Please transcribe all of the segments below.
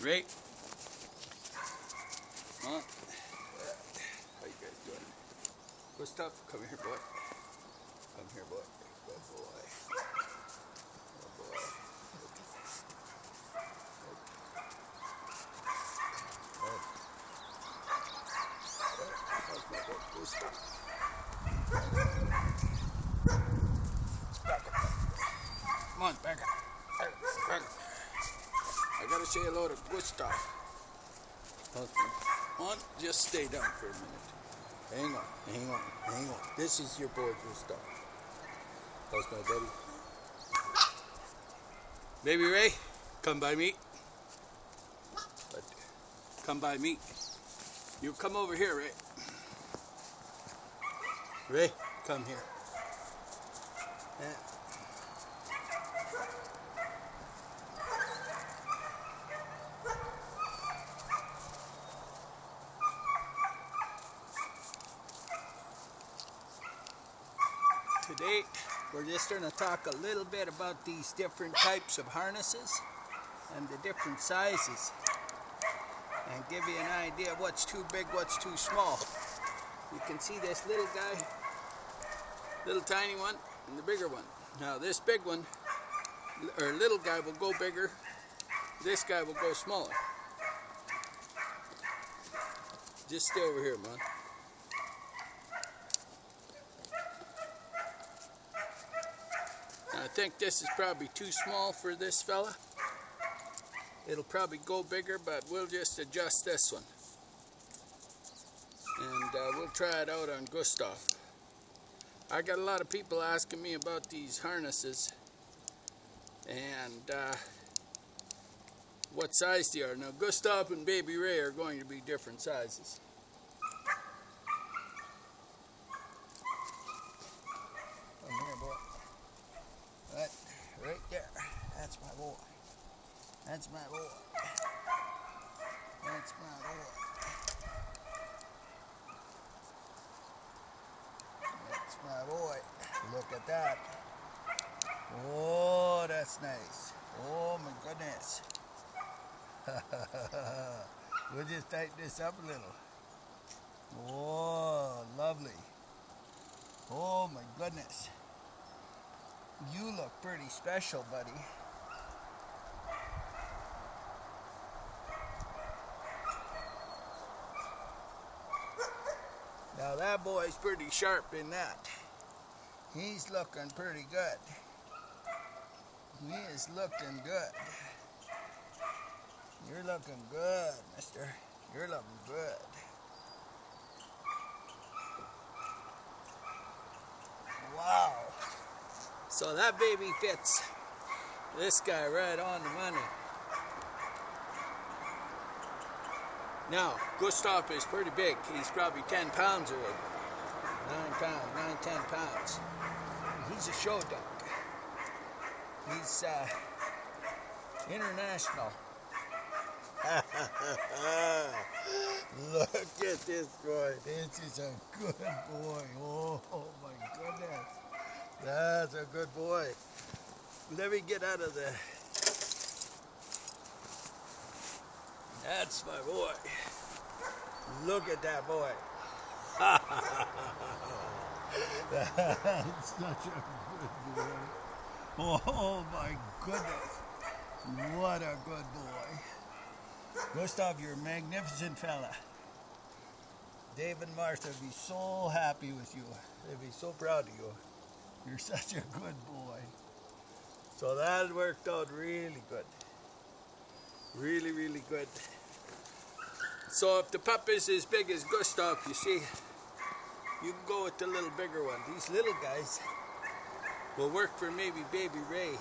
Ray? Huh? How you guys doing? Gustav, come here, boy. Come here, boy. Good boy. Good boy. How's my boy Gustav? Come on, back up. Back up. I gotta say hello to Gustav. Come on, just stay down for a minute. Hang on, hang on, hang on. This is your boy Gustav. How's my buddy? Baby Ray, come by me. Come by me. You come over here, Ray. Ray, come here. Yeah. Today, we're just going to talk a little bit about these different types of harnesses and the different sizes and give you an idea of what's too big, what's too small. You can see this little guy, little tiny one, and the bigger one. Now this big one, or little guy, will go bigger. This guy will go smaller. Just stay over here, man. I think this is probably too small for this fella. It'll probably go bigger, but we'll just adjust this one. And we'll try it out on Gustav. I got a lot of people asking me about these harnesses and what size they are. Now Gustav and Baby Ray are going to be different sizes. Right there. That's my boy. That's my boy. That's my boy. That's my boy. Look at that. Oh, that's nice. Oh my goodness. We'll just tighten this up a little. Oh, lovely. Oh my goodness. You look pretty special, buddy. Now that boy's pretty sharp in that. He's looking pretty good. He is looking good. You're looking good, mister. You're looking good. Wow. So that baby fits this guy right on the money. Now, Gustav is pretty big. He's probably 10 pounds already. 10 pounds. He's a show dog. He's international. Look at this boy. This is a good boy. Oh my goodness. That's a good boy. Let me get out of the... That's my boy. Look at that boy. That's such a good boy. Oh my goodness. What a good boy. Gustav, you're a magnificent fella. Dave and Martha would be so happy with you. They'd be so proud of you. You're such a good boy. So that worked out really good. Really, really good. So if the pup is as big as Gustav, you see, you can go with the little bigger one. These little guys will work for maybe Baby Ray.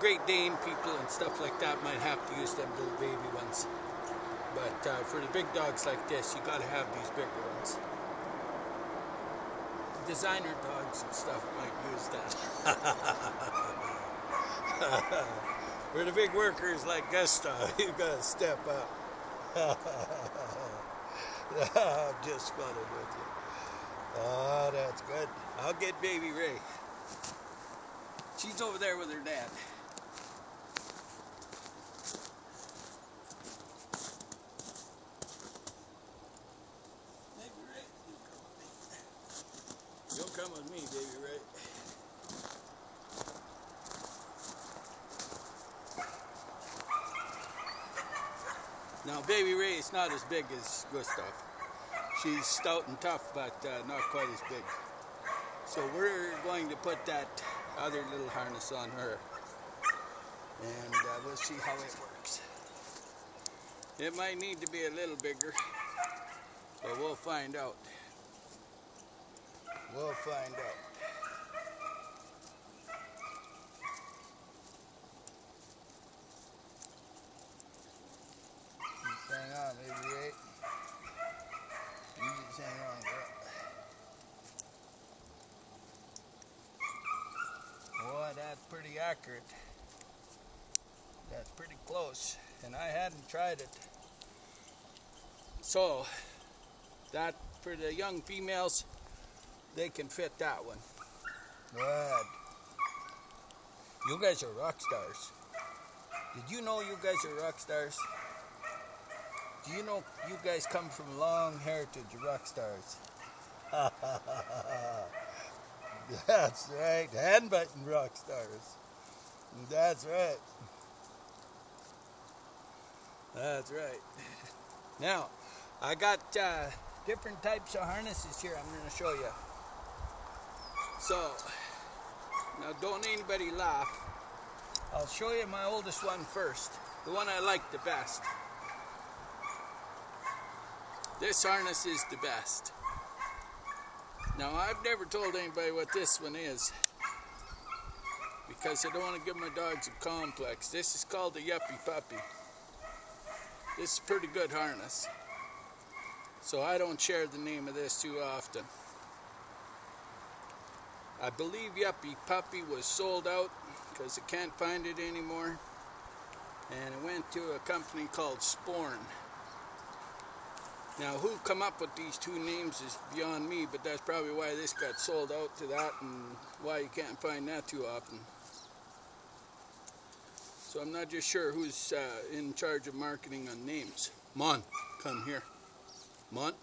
Great Dane people and stuff like that might have to use them little baby ones. But for the big dogs like this, you gotta have these bigger ones. Designer dogs and stuff might use that. For the big workers like Gustav, you gotta step up. I'm just funning with you. Oh, that's good. I'll get Baby Ray. She's over there with her dad. come with me, Baby Ray. Now, Baby Ray is not as big as Gustav. She's stout and tough, but not quite as big. So we're going to put that other little harness on her, and we'll see how it works. It might need to be a little bigger, but we'll find out. We'll find out. Just hang on, Baby Ray. You just hang on, girl. Boy, that's pretty accurate. That's pretty close, and I hadn't tried it. So, that for the young females, they can fit that one. Good. You guys are rock stars. Did you know you guys are rock stars? Do you know you guys come from long heritage rock stars? That's right, hand-button rock stars. That's right. That's right. Now, I got different types of harnesses here I'm going to show you. So, now don't anybody laugh. I'll show you my oldest one first, the one I like the best. This harness is the best. Now, I've never told anybody what this one is, because I don't want to give my dogs a complex. This is called the Yuppie Puppy. This is a pretty good harness, so I don't share the name of this too often. I believe Yuppie Puppy was sold out because I can't find it anymore, and it went to a company called Sporn. Now, who come up with these two names is beyond me, but that's probably why this got sold out to that and why you can't find that too often. So I'm not just sure who's in charge of marketing on names. Mon, come here. Mon.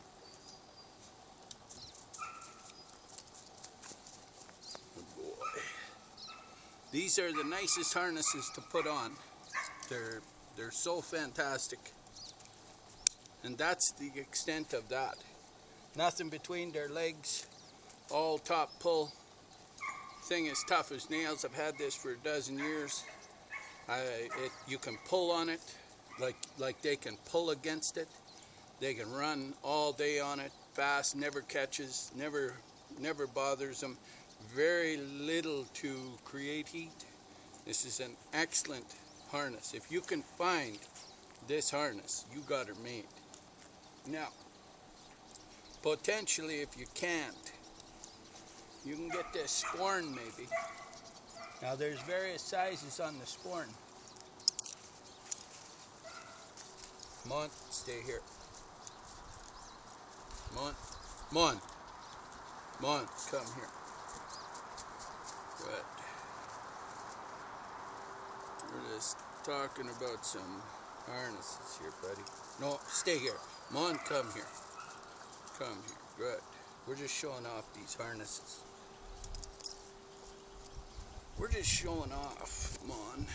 Good boy. These are the nicest harnesses to put on. They're so fantastic. And that's the extent of that. Nothing between their legs, all top pull. Thing is tough as nails. I've had this for a dozen years. You can pull on it, like they can pull against it. They can run all day on it, fast, never catches, never bothers them. Very little to create heat. This is an excellent harness. If you can find this harness, you got her made. Now, potentially, if you can't, you can get this Sporn maybe. Now, there's various sizes on the Sporn. Come on, stay here. Come on, come on, come on, come here. Good. We're just talking about some harnesses here, buddy. No, stay here. Come on, come here. Come here. Good. We're just showing off these harnesses. We're just showing off. Come on.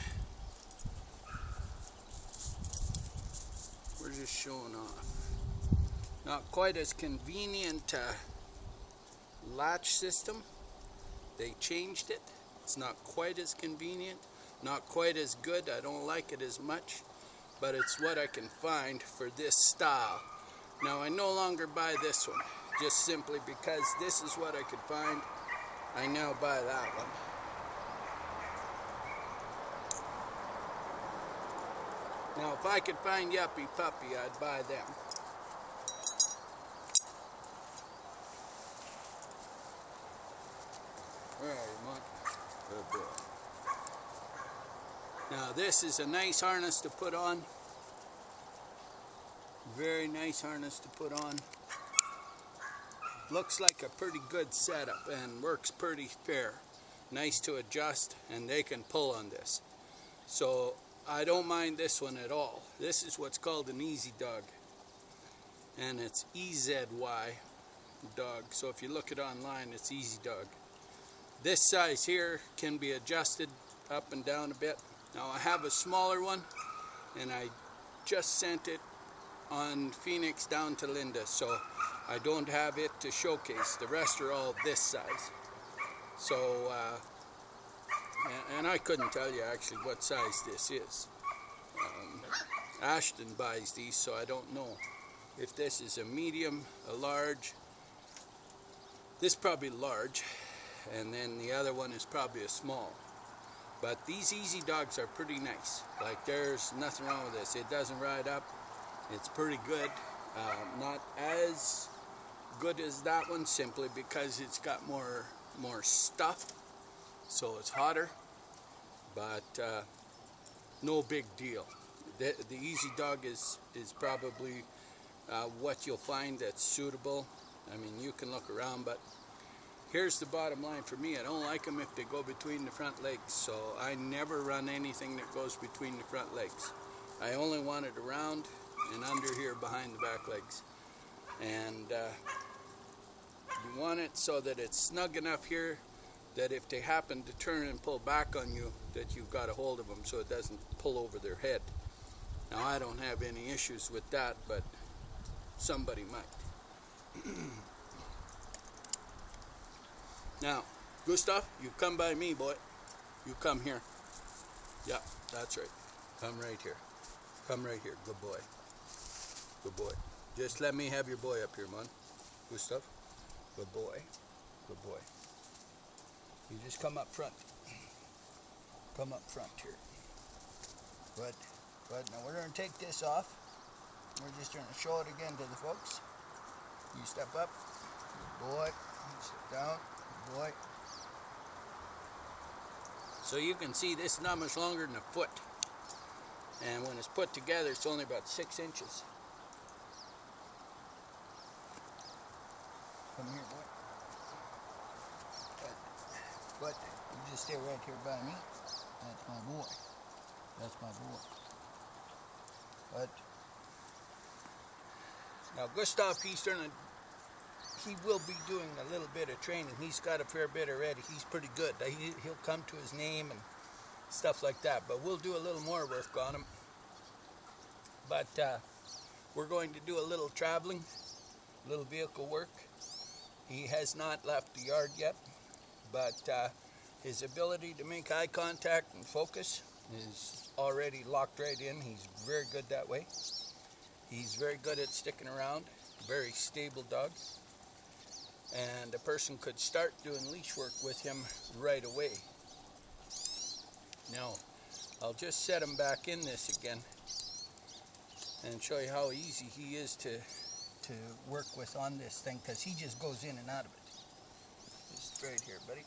We're just showing off. Not quite as convenient latch system. They changed it. It's not quite as convenient. Not quite as good. I don't like it as much. But it's what I can find for this style. Now, I no longer buy this one, just simply because this is what I could find. I now buy that one. Now, if I could find Yuppie Puppy, I'd buy them. Where are you, Monk? Good boy. Now, this is a nice harness to put on. Very nice harness to put on. Looks like a pretty good setup and works pretty fair. Nice to adjust, and they can pull on this. So I don't mind this one at all. This is what's called an Easy Dog, and it's EZY. dog. So if you look it online, it's Easy Dog. This size here can be adjusted up and down a bit. Now I have a smaller one, and I just sent it on Phoenix down to Linda, so I don't have it to showcase. The rest are all this size. So, and I couldn't tell you actually what size this is. Ashton buys these, so I don't know if this is a medium, a large. This is probably large, and then the other one is probably a small. But these Easy Dogs are pretty nice. Like, there's nothing wrong with this. It doesn't ride up. It's pretty good. Not as good as that one, simply because it's got more stuff, so it's hotter. But no big deal. The Easy Dog is probably what you'll find that's suitable. I mean, you can look around, but here's the bottom line for me. I don't like them if they go between the front legs, so I never run anything that goes between the front legs. I only want it around and under here behind the back legs. And you want it so that it's snug enough here that if they happen to turn and pull back on you, that you've got a hold of them so it doesn't pull over their head. Now, I don't have any issues with that, but somebody might. Now, Gustav, you come by me, boy. You come here. Yeah, that's right. Come right here. Come right here. Good boy. Good boy. Just let me have your boy up here, man. Gustav. Good boy. Good boy. You just come up front. Come up front here. Good. Good. Now we're going to take this off. We're just going to show it again to the folks. You step up. Good boy. You step down. Good boy. So you can see this is not much longer than a foot. And when it's put together, it's only about 6 inches. Come here, boy. But you just stay right here by me. That's my boy. That's my boy. But now Gustav, he will be doing a little bit of training. He's got a fair bit already. He's pretty good. He'll come to his name and stuff like that. But we'll do a little more work on him. But we're going to do a little traveling, a little vehicle work. He has not left the yard yet, but his ability to make eye contact and focus is already locked right in. He's very good that way. He's very good at sticking around, very stable dog. And a person could start doing leash work with him right away. Now, I'll just set him back in this again and show you how easy he is to work with on this thing, because he just goes in and out of it. Just right here, buddy.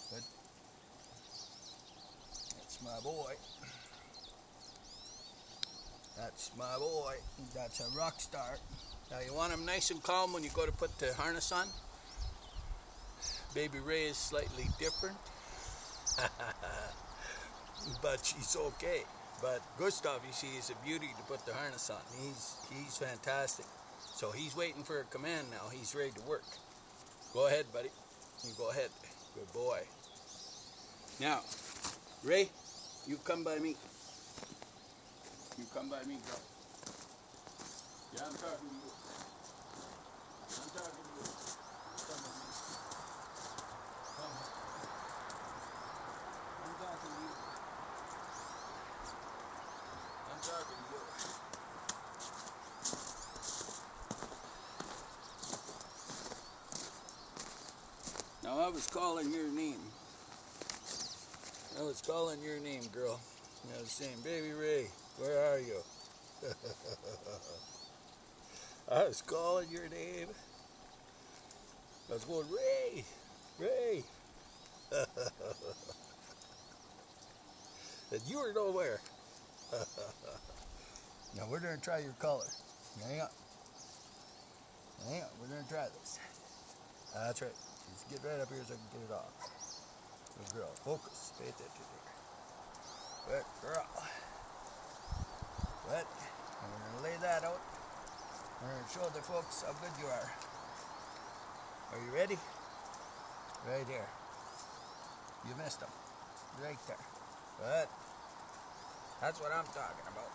Good. That's my boy. That's my boy. That's a rock star. Now you want him nice and calm when you go to put the harness on. Baby Ray is slightly different. But she's okay. But Gustav, you see, is a beauty to put the harness on. He's fantastic. So he's waiting for a command now. He's ready to work. Go ahead, buddy. You go ahead. Good boy. Now, Ray, you come by me. You come by me, girl. Yeah, I'm talking to you. I'm talking to you. Come with me. Come. I'm talking to you. I'm talking to you. Now I was calling your name. I was calling your name, girl. I was saying, Baby Ray, where are you? I was calling your name. I was going, Ray, Ray. And you were nowhere. Now we're going to try your color. Hang on. Hang on, we're going to try this. That's right. Just get right up here so I can get it off. Good girl. Focus. Pay attention here. Good girl. Good. And we're going to lay that out. We're going to show the folks how good you are. Are you ready? Right here. You missed him. Right there. Good. That's what I'm talking about.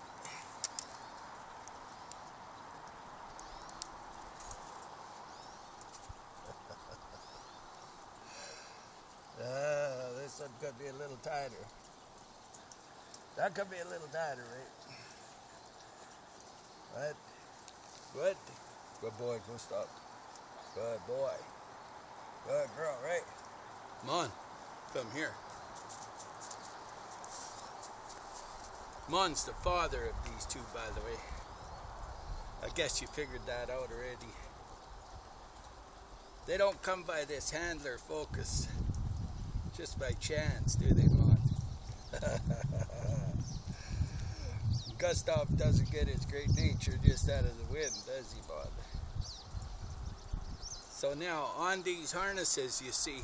This one could be a little tighter. That could be a little tighter, right? Right? Good. Good boy, Gustav. Good boy. Good girl, right? Come on, come here. Mon's the father of these two, by the way. I guess you figured that out already. They don't come by this handler focus just by chance, do they, Mon? Gustav doesn't get his great nature just out of the wind, does he, Mon? So now, on these harnesses, you see,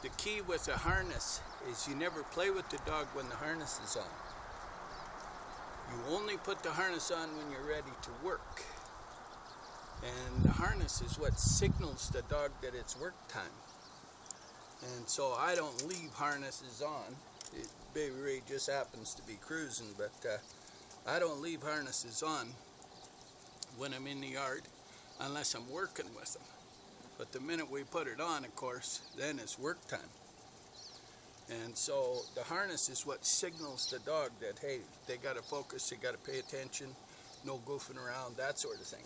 the key with a harness is you never play with the dog when the harness is on. You only put the harness on when you're ready to work. And the harness is what signals the dog that it's work time. And so I don't leave harnesses on. Baby Ray just happens to be cruising, but I don't leave harnesses on when I'm in the yard unless I'm working with them. But the minute we put it on, of course, then it's work time. And so the harness is what signals the dog that, hey, they got to focus, they got to pay attention, no goofing around, that sort of thing.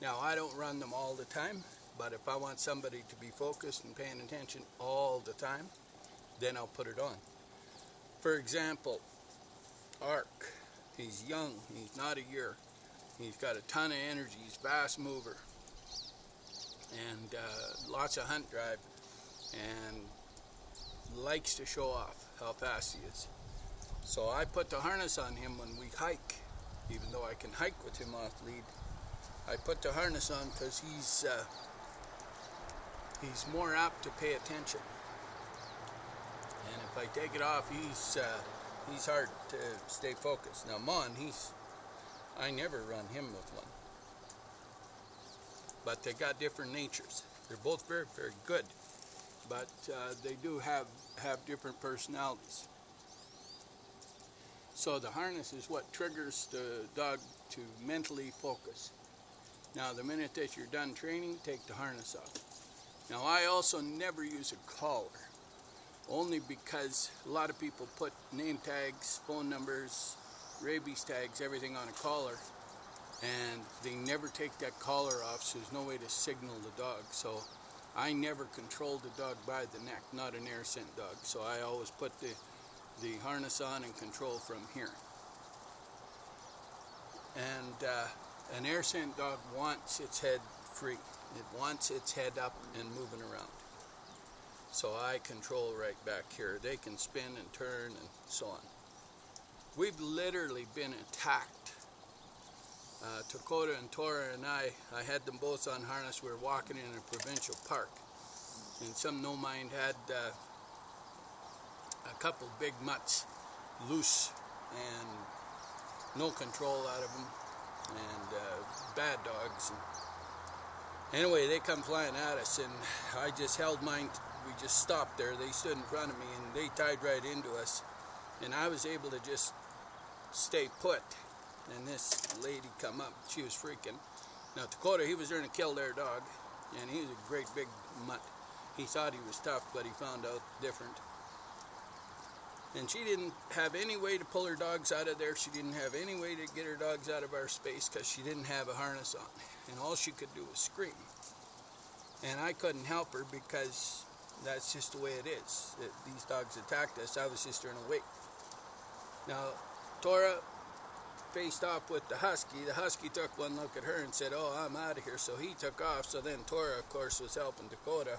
Now, I don't run them all the time, but if I want somebody to be focused and paying attention all the time, then I'll put it on. For example, Ark, he's young, he's not a year. He's got a ton of energy, he's a fast mover, and lots of hunt drive, and likes to show off how fast he is. So I put the harness on him when we hike, even though I can hike with him off lead. I put the harness on because he's more apt to pay attention. And if I take it off, he's hard to stay focused. Now Mon, I never run him with one. But they got different natures. They're both very, very good. But they do have different personalities. So the harness is what triggers the dog to mentally focus. Now the minute that you're done training, take the harness off. Now I also never use a collar, only because a lot of people put name tags, phone numbers, rabies tags, everything on a collar, and they never take that collar off, so there's no way to signal the dog. So I never control the dog by the neck, not an air scent dog. So I always put the harness on and control from here. And an air scent dog wants its head free. It wants its head up and moving around. So I control right back here. They can spin and turn and so on. We've literally been attacked. Dakota and Tora and I had them both on harness. We were walking in a provincial park, and some no-mind had a couple big mutts loose and no control out of them, and bad dogs. And anyway, they come flying at us, and I just held mine. We just stopped there. They stood in front of me, and they tied right into us, and I was able to just stay put. And this lady come up, she was freaking. Now Dakota, he was there to kill their dog, and he was a great big mutt. He thought he was tough, but he found out different. And she didn't have any way to pull her dogs out of there. She didn't have any way to get her dogs out of our space because she didn't have a harness on. And all she could do was scream. And I couldn't help her because that's just the way it is. These dogs attacked us. I was just there to wait. Now, Tora faced off with the husky. The husky took one look at her and said, "Oh, I'm out of here." So he took off. So then Tora, of course, was helping Dakota.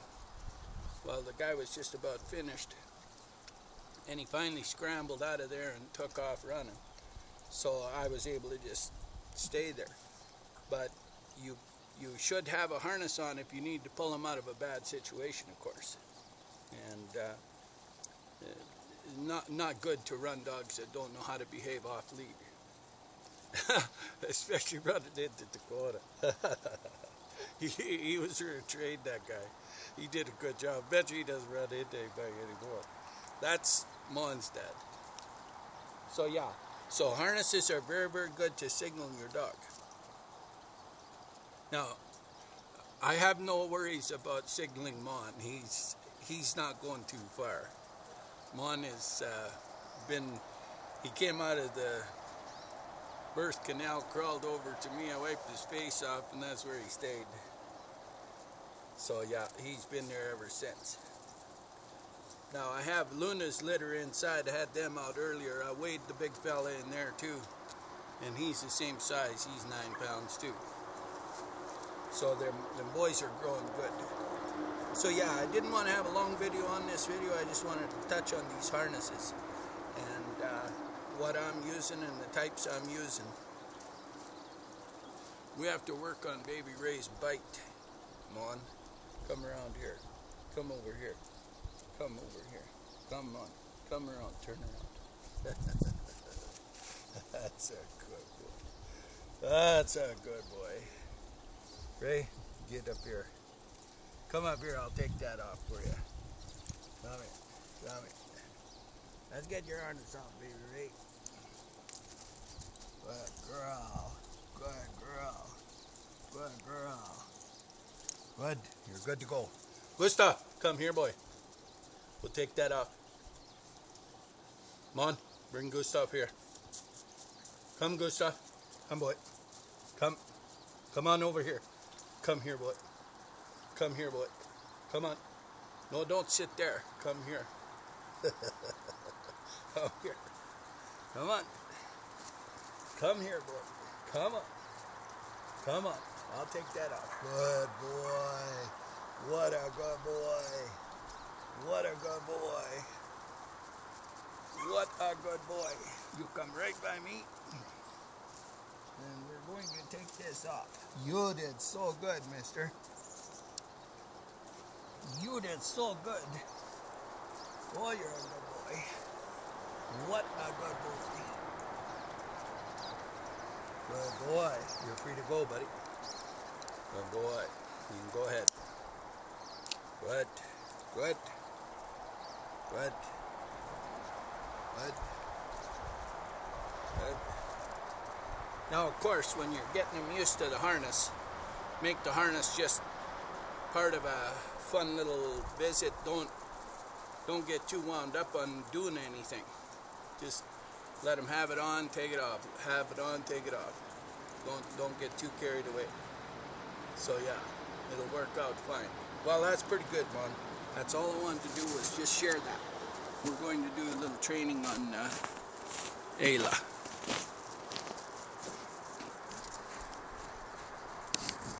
Well, the guy was just about finished. And he finally scrambled out of there and took off running. So I was able to just stay there. But you should have a harness on if you need to pull them out of a bad situation, of course. And not good to run dogs that don't know how to behave off lead. Especially running into Dakota. He was sure trained, that guy. He did a good job. Bet you he doesn't run into anybody anymore. That's Mon's dad. So yeah, so harnesses are very, very good to signal your dog. Now, I have no worries about signaling Mon. He's not going too far. Mon has he came out of the birth canal, crawled over to me, I wiped his face off, and that's where he stayed. So yeah, he's been there ever since. Now I have Luna's litter inside. I had them out earlier. I weighed the big fella in there too, and he's the same size. He's 9 pounds too. So them boys are growing good. So yeah, I didn't want to have a long video on this video. I just wanted to touch on these harnesses and what I'm using and the types I'm using. We have to work on Baby Ray's bite. Mon, come around here. Come over here. Come over here. Come on. Come around. Turn around. That's a good boy. That's a good boy. Ray, get up here. Come up here. I'll take that off for you. Come here. Come here. Let's get your harness on, Baby Ray. Good girl. Good girl. Good girl. Good. You're good to go. Gustav, come here, boy. We'll take that off. Mon, bring Gustav here. Come, Gustav. Come, boy. Come. Come on over here. Come here, boy. Come here, boy. Come on. No, don't sit there. Come here. Come here. Come on. Come here, boy. Come on. Come on. I'll take that off. Good boy. What a good boy. What a good boy. What a good boy. You come right by me. And we're going to take this off. You did so good, mister. You did so good. Oh, you're a good boy. What a good boy. Good boy. You're free to go, buddy. Good boy. You can go ahead. Good. Good. Good. Good. Good. Now, of course, when you're getting them used to the harness, make the harness just part of a fun little visit. Don't get too wound up on doing anything. Just let them have it on, take it off. Have it on, take it off. Don't get too carried away. So yeah, it'll work out fine. Well, that's pretty good, Mon. That's all I wanted to do was just share that. We're going to do a little training on Ayla.